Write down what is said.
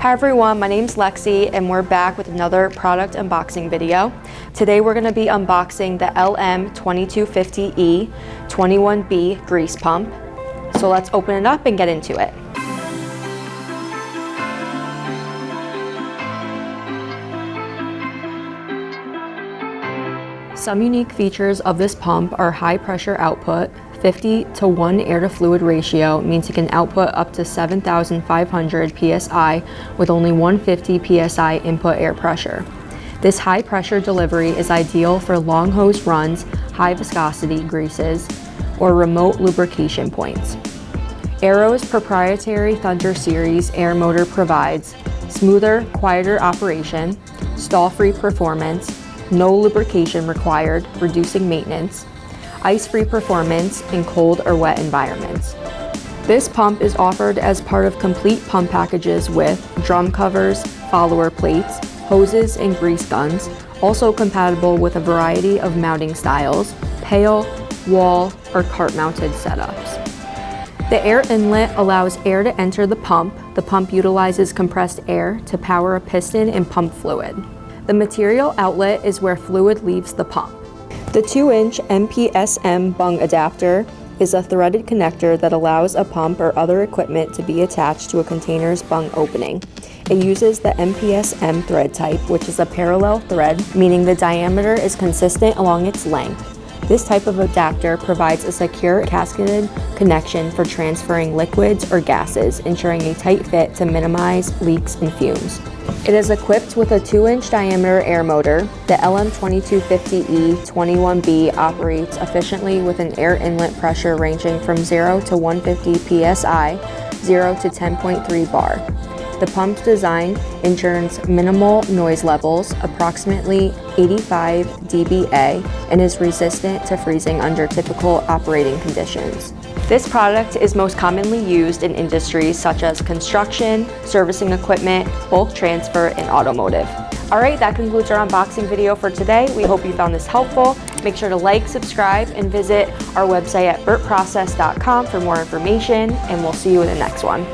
Hi everyone, my name's Lexi and we're back with another product unboxing video. Today we're going to be unboxing the LM2250E-21-B Grease Pump. So let's open it up and get into it. Some unique features of this pump are high pressure output. 50 to 1 air to fluid ratio means it can output up to 7,500 psi with only 150 psi input air pressure. This high pressure delivery is ideal for long hose runs, high viscosity greases, or remote lubrication points. ARO's proprietary Thunder Series air motor provides smoother, quieter operation, stall-free performance, no lubrication required, reducing maintenance, ice-free performance in cold or wet environments. This pump is offered as part of complete pump packages with drum covers, follower plates, hoses, and grease guns, also compatible with a variety of mounting styles, pail, wall, or cart-mounted setups. The air inlet allows air to enter the pump. The pump utilizes compressed air to power a piston and pump fluid. The material outlet is where fluid leaves the pump. The 2-inch MPSM bung adapter is a threaded connector that allows a pump or other equipment to be attached to a container's bung opening. It uses the MPSM thread type, which is a parallel thread, meaning the diameter is consistent along its length. This type of adapter provides a secure casketed connection for transferring liquids or gases, ensuring a tight fit to minimize leaks and fumes. It is equipped with a 2-inch diameter air motor. The LM2250E-21-B operates efficiently with an air inlet pressure ranging from 0 to 150 psi, 0 to 10.3 bar. The pump's design ensures minimal noise levels, approximately 85 dBA, and is resistant to freezing under typical operating conditions. This product is most commonly used in industries such as construction, servicing equipment, bulk transfer, and automotive. Alright, that concludes our unboxing video for today. We hope you found this helpful. Make sure to like, subscribe, and visit our website at burtprocess.com for more information, and we'll see you in the next one.